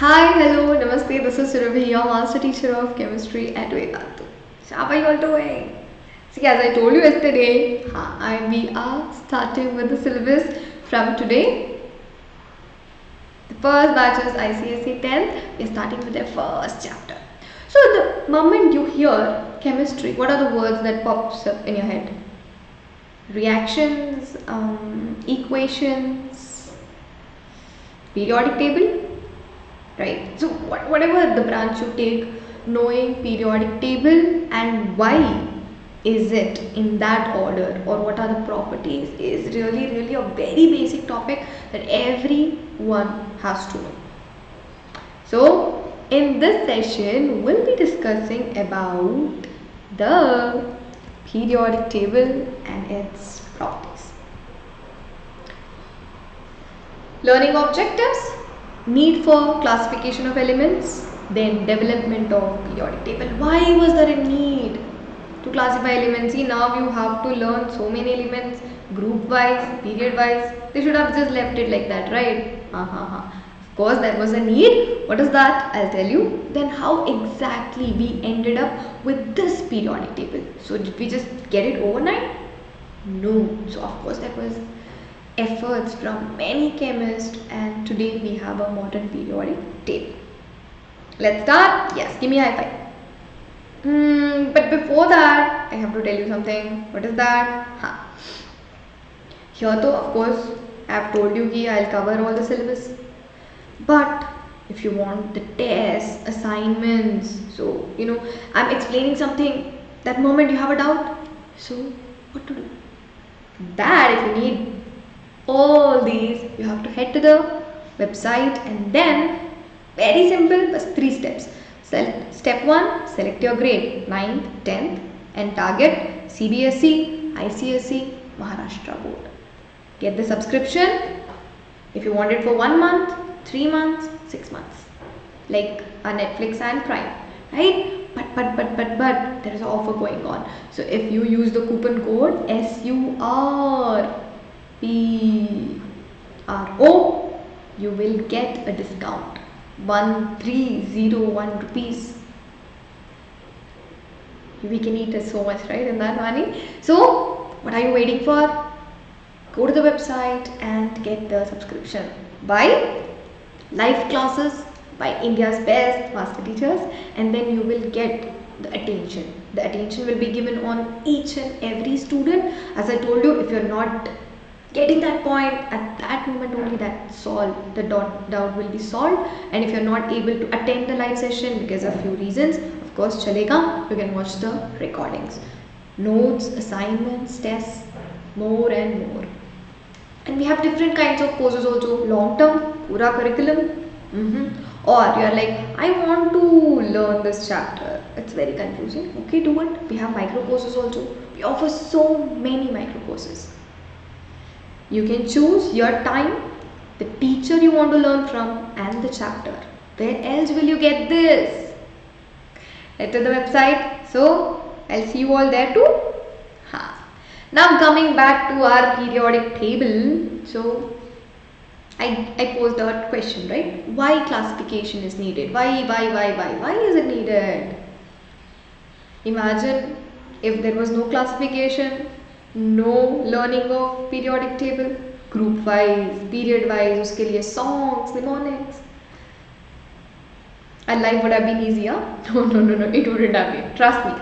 Hi, hello, namaste. This is Surabhi, your master teacher of chemistry at Vedantu. So, how are you all doing? See, as I told you yesterday, we are starting with the syllabus from today. The first batch is ICSE 10th. We are starting with their first chapter. So, the moment you hear chemistry, what are the words that pops up in your head? Reactions, equations, periodic table, right? So whatever the branch you take, knowing periodic table and why is it in that order or what are the properties is really a very basic topic that everyone has to know. So in this session we'll be discussing about the periodic table and its properties. Learning objectives: need for classification of elements, then development of periodic table. Why was there a need to classify elements? See, now you have to learn so many elements, group wise, period wise. They should have just left it like that, right? Of course there was a need. What is that? I'll tell you. Then how exactly we ended up with this periodic table? So did we just get it overnight? No. So of course there was efforts from many chemists, and today we have a modern periodic table. Let's start. Yes, give me a high five. But before that, I have to tell you something. What is that? Here though, of course, I have told you that I'll cover all the syllabus. But if you want the tests, assignments, so I'm explaining something, that moment you have a doubt. So what to do? That if you need all these, you have to head to the website, and then very simple, but 3 steps. Step 1, select your grade 9th, 10th and target CBSE, ICSE, Maharashtra board. Get the subscription if you want it for 1 month, 3 months, 6 months, like a Netflix and Prime, right? But there is an offer going on. So if you use the coupon code SURPRO, you will get a discount 1301 rupees. We can eat so much, right, in that money. So what are you waiting for? Go to the website and get the subscription. By live classes by India's best master teachers, and then you will get the attention. The attention will be given on each and every student. As I told you, if you're not getting that point at that moment, only that solved, the doubt will be solved. And if you're not able to attend the live session because of few reasons, of course chalega, you can watch the recordings, notes, assignments, tests, more and more. And we have different kinds of courses also. Long term, pura curriculum. Or you are like, I want to learn this chapter, it's very confusing. Okay, do it. We have micro courses also. We offer so many micro courses. You can choose your time, the teacher you want to learn from, and the chapter. Where else will you get this? Head to the website. So I'll see you all there too. Now coming back to our periodic table. So I posed a question, right? Why classification is needed? Why is it needed? Imagine if there was no classification, no learning of periodic table, group wise, period wise, uske liye songs, mnemonics. And life would have been easier. No, it wouldn't have been. Trust me.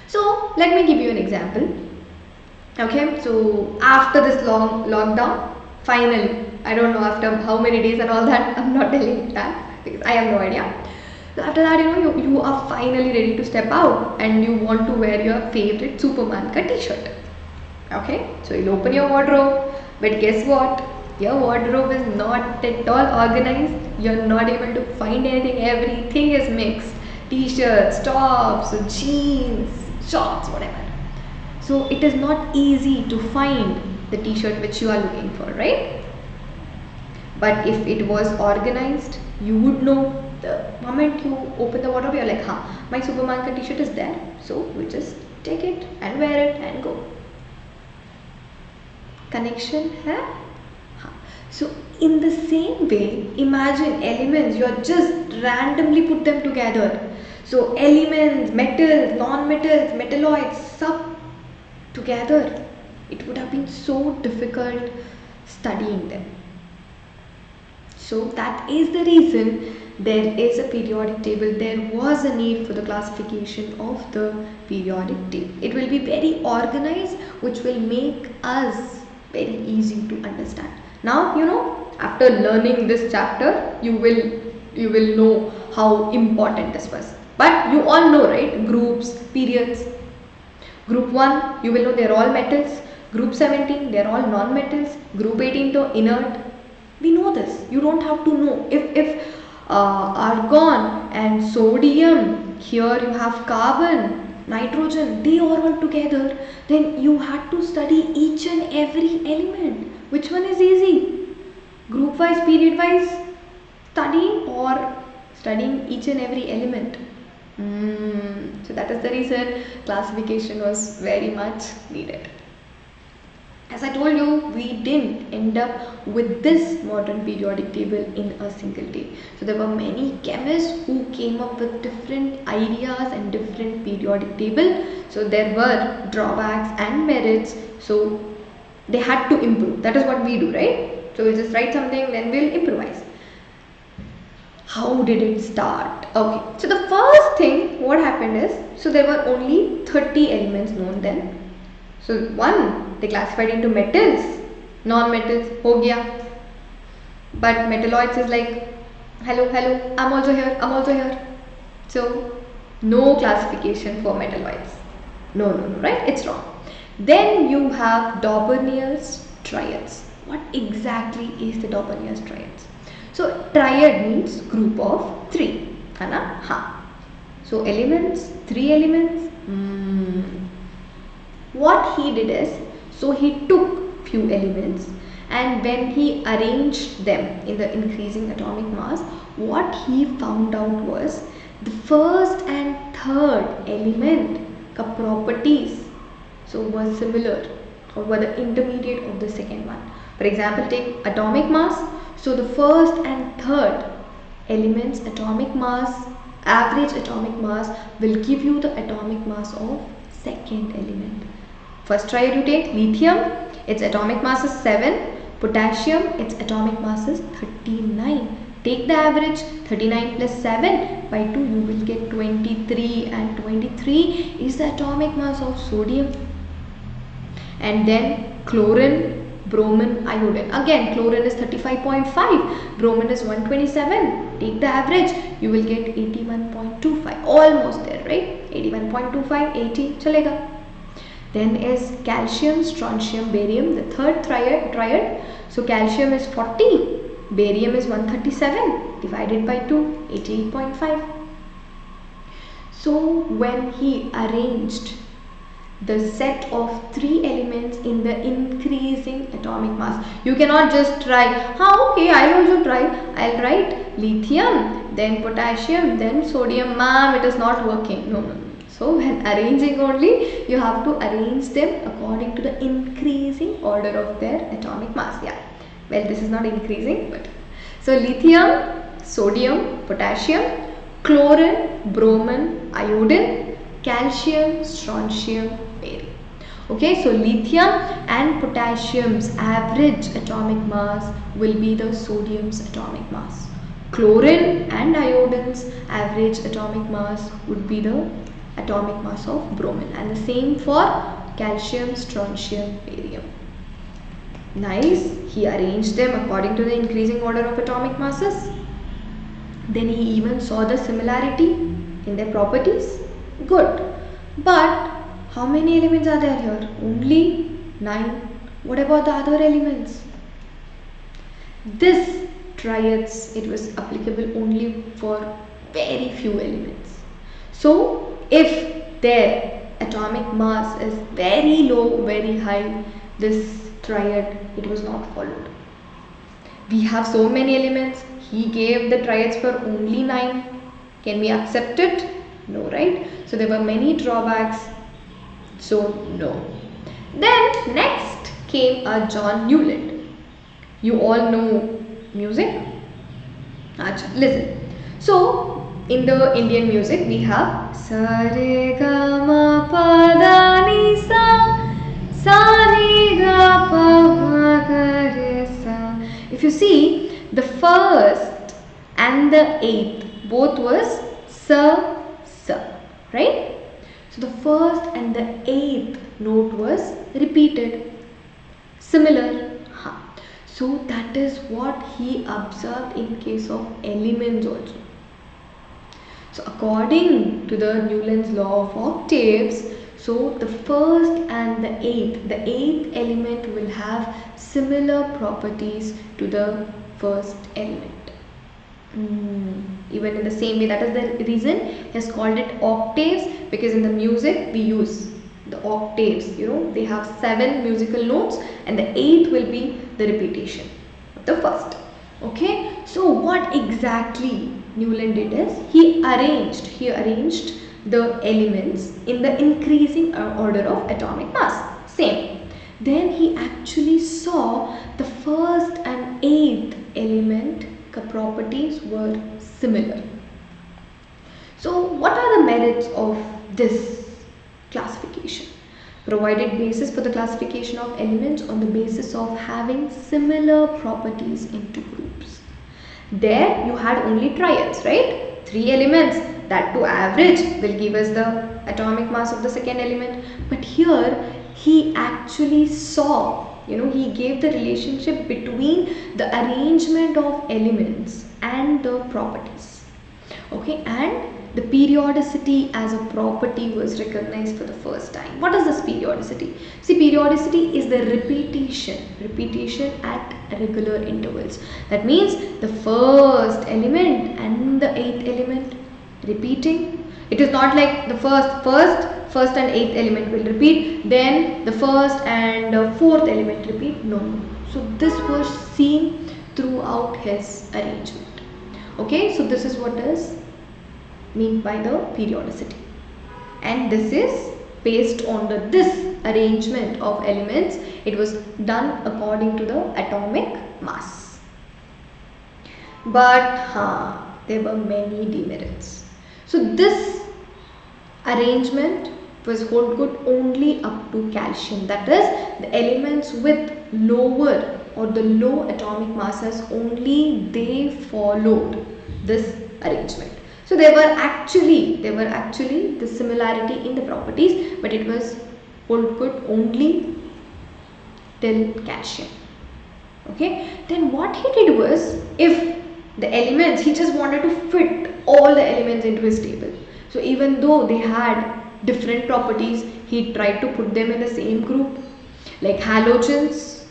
So let me give you an example. Okay, so after this long lockdown, finally, I don't know after how many days and all that, I'm not telling that because I have no idea. So after that, you are finally ready to step out and you want to wear your favorite Superman ka t-shirt. Okay, so you'll open your wardrobe, but guess what? Your wardrobe is not at all organized. You're not able to find anything. Everything is mixed. T-shirts, tops, jeans, shorts, whatever. So it is not easy to find the t-shirt which you are looking for, right? But if it was organized, you would know. The moment you open the wardrobe, you're like, my Superman ka t-shirt is there. So we just take it and wear it and go. Connection hai? So in the same way, imagine elements, you are just randomly put them together. So elements, metals, non-metals, metalloids, sub together. It would have been so difficult studying them. So that is the reason there is a periodic table. There was a need for the classification of the periodic table. It will be very organized, which will make us very easy to understand. Now you know, after learning this chapter, you will know how important this was. But you all know, right? Groups, periods. Group 1, you will know they're all metals. Group 17, they're all non-metals. Group 18, to inert. We know this. You don't have to know. If argon and sodium, here you have carbon, nitrogen, they are all together, then you had to study each and every element. Which one is easy? Group wise, period wise studying, or studying each and every element? So that is the reason classification was very much needed. As I told you, we didn't end up with this modern periodic table in a single day. So there were many chemists who came up with different ideas and different periodic table. So there were drawbacks and merits. So they had to improve. That is what we do, right? So we'll just write something, then we'll improvise. How did it start? Okay, so the first thing what happened is, so there were only 30 elements known then. So one, they classified into metals, non-metals, ho gaya. But metalloids is like, hello, hello, I'm also here, I'm also here. So no classification for metalloids. No, right? It's wrong. Then you have Dauberniers triads. What exactly is the Dauberniers triads? So triad means group of 3. Hana? Ha. So elements, 3 elements. What he did is, so he took few elements, and when he arranged them in the increasing atomic mass, what he found out was the first and third element ka properties so were similar, or were the intermediate of the second one. For example, take atomic mass. So the first and third elements atomic mass, average atomic mass will give you the atomic mass of second element. First triad you take lithium, its atomic mass is 7. Potassium, its atomic mass is 39. Take the average, 39 plus 7 by 2, you will get 23, and 23 is the atomic mass of sodium. And then chlorine, bromine, iodine. Again, chlorine is 35.5, bromine is 127. Take the average, you will get 81.25. Almost there, right? 81.25, 80, chalega. Then is calcium, strontium, barium, the third triad. So calcium is 40, barium is 137, divided by 2, 88.5. So when he arranged the set of 3 elements in the increasing atomic mass, you cannot just try, okay, I'll also try, I'll write lithium, then potassium, then sodium. Ma'am, it is not working. No. So when arranging only, you have to arrange them according to the increasing order of their atomic mass. Yeah, well, this is not increasing, but so lithium, sodium, potassium, chlorine, bromine, iodine, calcium, strontium, barium. Okay, so lithium and potassium's average atomic mass will be the sodium's atomic mass. Chlorine and iodine's average atomic mass would be the atomic mass of bromine, and the same for calcium, strontium, barium. Nice. He arranged them according to the increasing order of atomic masses. Then he even saw the similarity in their properties. Good. But how many elements are there here? Only 9. What about the other elements? This triads, it was applicable only for very few elements. So if their atomic mass is very low, very high, this triad, it was not followed. We have so many elements. He gave the triads for only 9. Can we accept it? No, right? So there were many drawbacks. So no. Then next came John Newland. You all know music? Acha, listen. So, in the Indian music, we have Sa Re Ga Ma Pa Da Ni Sa Sa Ni Ga Pa Ma Ga Re Sa. If you see, the first and the eighth both was Sa Sa, right? So the first and the eighth note was repeated. Similar. So that is what he observed in case of elements also. So according to the Newland's law of octaves, so the first and the eighth element will have similar properties to the first element. Even in the same way, that is the reason he has called it octaves, because in the music we use the octaves, they have 7 musical notes and the 8th will be the repetition of the first. Okay, so what exactly Newland did is he arranged the elements in the increasing order of atomic mass, same. Then he actually saw the first and 8th element properties were similar. So what are the merits of this classification? Provided basis for the classification of elements on the basis of having similar properties into groups. There you had only triads, right? 3 elements, that to average will give us the atomic mass of the second element. But here he actually saw, he gave the relationship between the arrangement of elements and the properties. Okay, and the periodicity as a property was recognized for the first time. What is this periodicity? See, periodicity is the repetition at regular intervals. That means the first element and the 8th element repeating. It is not like the first and 8th element will repeat, then the first and 4th element repeat. No. So this was seen throughout his arrangement. Okay, so this is what is meant by the periodicity, and this is based on this arrangement of elements. It was done according to the atomic mass. But there were many demerits. So this arrangement was hold good only up to calcium, that is the elements with lower or the low atomic masses, only they followed this arrangement. So there were actually the similarity in the properties, but it was hold good only till calcium. Okay, then what he did was, if the elements, he just wanted to fit all the elements into his table. So even though they had different properties, he tried to put them in the same group. Like halogens,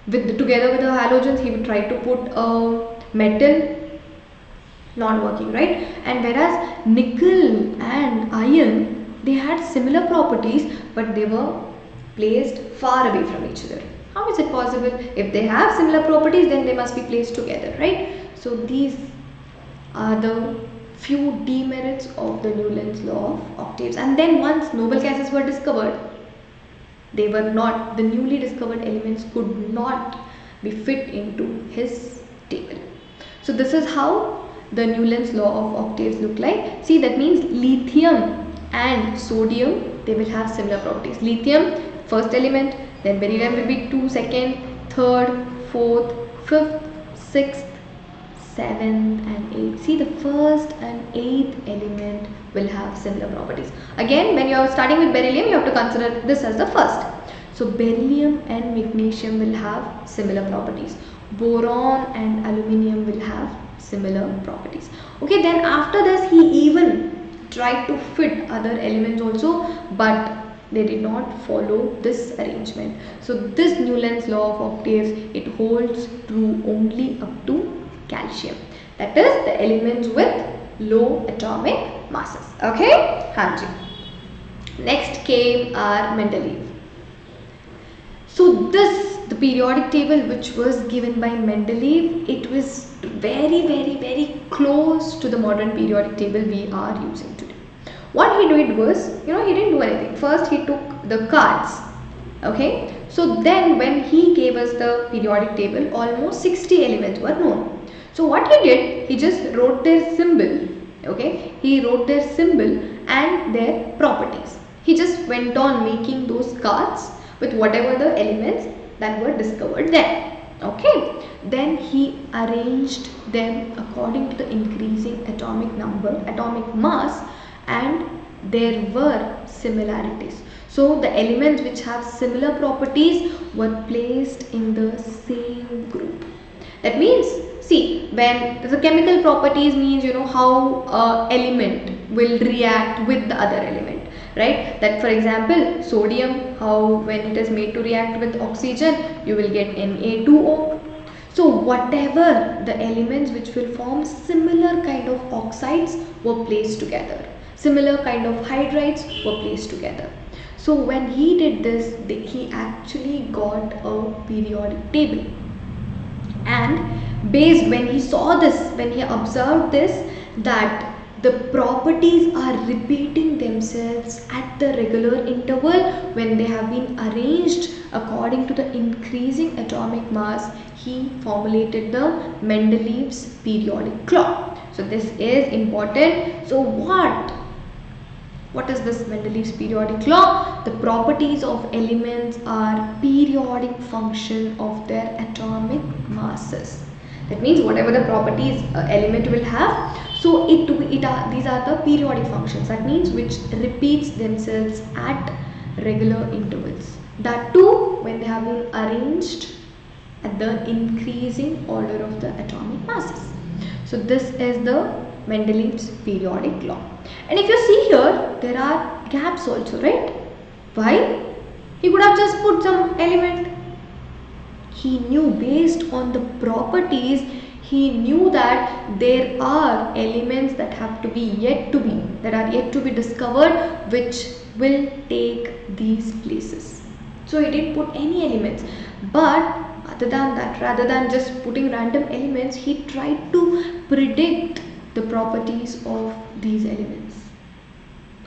together with the halogens, he would try to put a metal, not working, right? And whereas nickel and iron, they had similar properties, but they were placed far away from each other. How is it possible? If they have similar properties, then they must be placed together, right? So these are the few demerits of the Newland's law of octaves. And then once noble gases were discovered, they were not, the newly discovered elements could not be fit into his table. So this is how the Newland's law of octaves look like. See, that means lithium and sodium, they will have similar properties. Lithium, first element, then beryllium will be 2, second, third, fourth, fifth, sixth, 7th and 8th. See, the first and 8th element will have similar properties. Again, when you are starting with beryllium, you have to consider this as the first. So beryllium and magnesium will have similar properties. Boron and aluminium will have similar properties. Okay, then after this he even tried to fit other elements also, but they did not follow this arrangement. So this Newland's law of octaves, it holds true only up to calcium, that is the elements with low atomic masses. Okay, Hanji. Next came our Mendeleev. So the periodic table which was given by Mendeleev, it was very close to the modern periodic table we are using today. What he did was, he didn't do anything. First he took the cards Okay, so then when he gave us the periodic table, almost 60 elements were known. So what he did, he just wrote their symbol. Okay, he wrote their symbol and their properties. He just went on making those cards with whatever the elements that were discovered there. Okay, then he arranged them according to the increasing atomic number, atomic mass, and there were similarities. So the elements which have similar properties were placed in the same group. That means, see, when the chemical properties means, you know, how element will react with the other element, right? That for example, sodium, how when it is made to react with oxygen, you will get Na2O. So whatever the elements which will form similar kind of oxides were placed together. Similar kind of hydrides were placed together. So when he did this, he actually got a periodic table. And based, when he saw this, when he observed this, that the properties are repeating themselves at the regular interval when they have been arranged according to the increasing atomic mass, he formulated the Mendeleev's periodic clock. So this is important. So what is this Mendeleev's periodic law? The properties of elements are periodic function of their atomic masses. That means whatever the properties element will have, so these are the periodic functions. That means which repeats themselves at regular intervals. That too when they have been arranged at the increasing order of the atomic masses. So this is the Mendeleev's periodic law. And if you see here, there are gaps also, right? Why? He could have just put some element. He knew based on the properties, he knew that there are elements that have to be that are yet to be discovered, which will take these places. So he didn't put any elements, but other than that, rather than just putting random elements, he tried to predict the properties of these elements.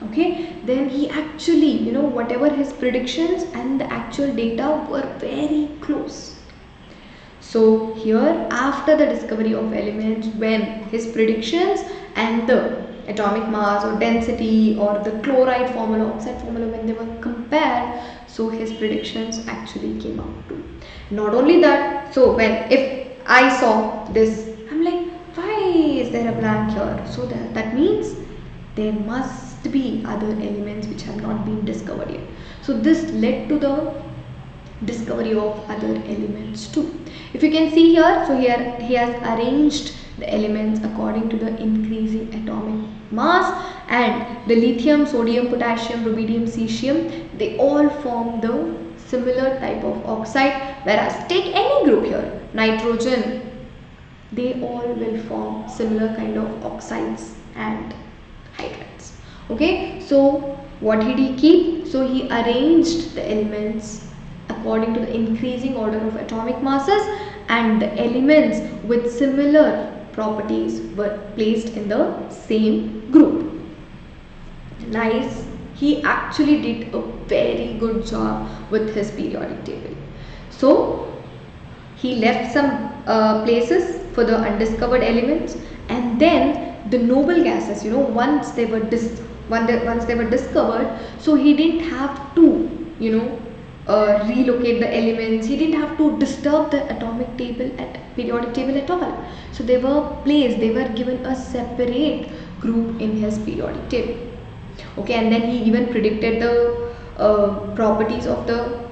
Okay, then he actually, you know, whatever his predictions and the actual data were very close. So here, after the discovery of elements, when his predictions and the atomic mass or density or the chloride formula, oxide formula, when they were compared, so his predictions actually came out too. Not only that, so if I saw this, I'm like, why is there a blank here? So that means there must be other elements which have not been discovered yet. So this led to the discovery of other elements too. If you can see here, so here he has arranged the elements according to the increasing atomic mass, and the lithium, sodium, potassium, rubidium, cesium, they all form the similar type of oxide, whereas take any group here, nitrogen, they all will form similar kind of oxides and hydrides. Okay, so what did he keep? So he arranged the elements according to the increasing order of atomic masses, and the elements with similar properties were placed in the same group. Nice. He actually did a very good job with his periodic table. So he left some places for the undiscovered elements, and then the noble gases, you know, once they were discovered, so he didn't have to, you know, relocate the elements. He didn't have to disturb the atomic table periodic table at all. So they were placed, they were given a separate group in his periodic table. Okay, and then he even predicted the properties of the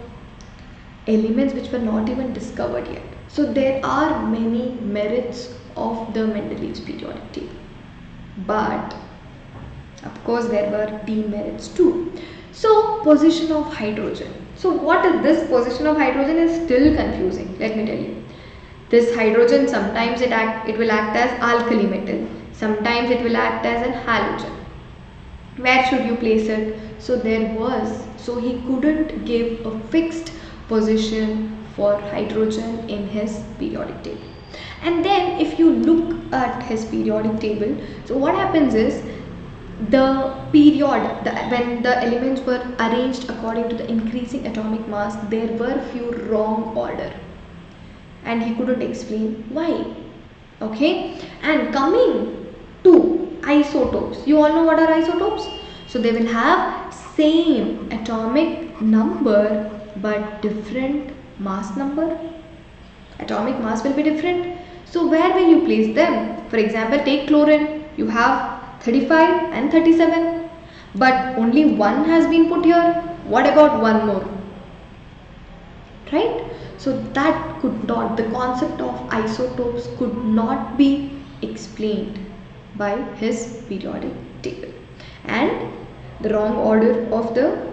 elements which were not even discovered yet. So there are many merits of the Mendeleev's periodic table, but of course there were demerits too. So position of hydrogen. So what is this position of hydrogen is still confusing, let me tell you. This hydrogen, sometimes it will act as alkali metal, sometimes it will act as an halogen. Where should you place it? So he couldn't give a fixed position for hydrogen in his periodic table. And then if you look at his periodic table, so what happens is the period, when the elements were arranged according to the increasing atomic mass, there were few wrong order, and he couldn't explain why. Okay, and coming to isotopes, you all know what are isotopes? So they will have same atomic number but different mass number. Atomic mass will be different. So where will you place them? For example, take chlorine. You have 35 and 37, but only one has been put here. What about one more? Right? So that could not, the concept of isotopes could not be explained by his periodic table, and the wrong order of the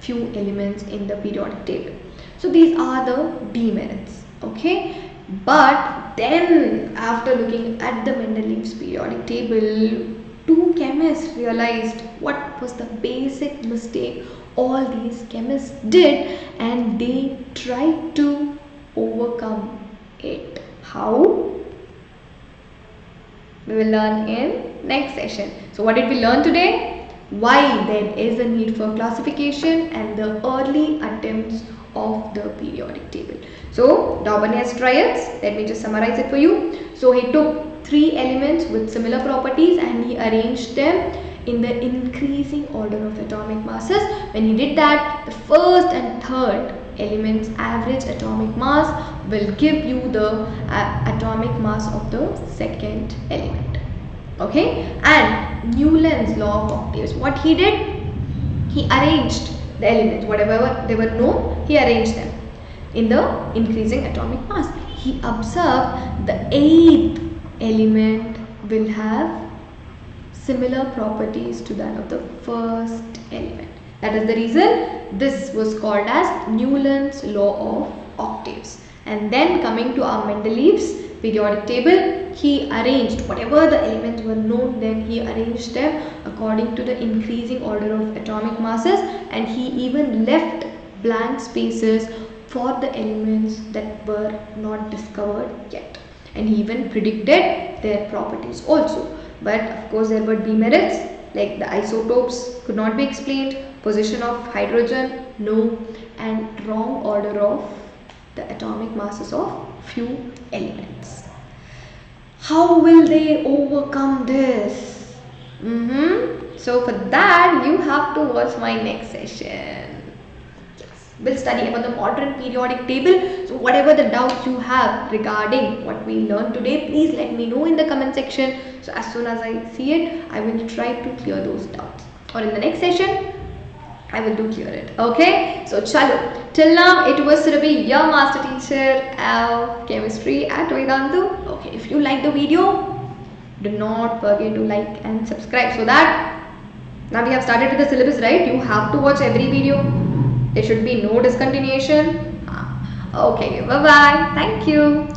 few elements in the periodic table. So these are the demerits. Okay, but then after looking at the Mendeleev's periodic table, two chemists realized what was the basic mistake all these chemists did, and they tried to overcome it. How? We will learn in next session. So what did we learn today? Why there is a need for classification and the early attempts of the periodic table. So Daubeney's triads, let me just summarize it for you. So he took three elements with similar properties and he arranged them in the increasing order of atomic masses. When he did that, the first and third elements average atomic mass will give you the atomic mass of the second element. Okay, and Newland's law of octaves, what he did, he arranged the elements, whatever they were known, he arranged them in the increasing atomic mass. He observed the eighth element will have similar properties to that of the first element. That is the reason this was called as Newland's law of octaves. And then coming to our Mendeleev's periodic table, he arranged whatever the elements were known, then he arranged them according to the increasing order of atomic masses, and he even left blank spaces for the elements that were not discovered yet, and he even predicted their properties also. But of course there were demerits, like the isotopes could not be explained, position of hydrogen, no, and wrong order of the atomic masses of few elements. How will they overcome this? So for that you have to watch my next session. We'll study about the modern periodic table. So whatever the doubts you have regarding what we learned today, please let me know in the comment section. So as soon as I see it, I will try to clear those doubts, or in the next session I will do clear it. Okay, so chalo, till now it was Surabhi, your master teacher of chemistry at Vedantu. Okay, if you like the video, do not forget to like and subscribe, so that now we have started with the syllabus, right? You have to watch every video. There should be no discontinuation. Okay, bye bye. Thank you.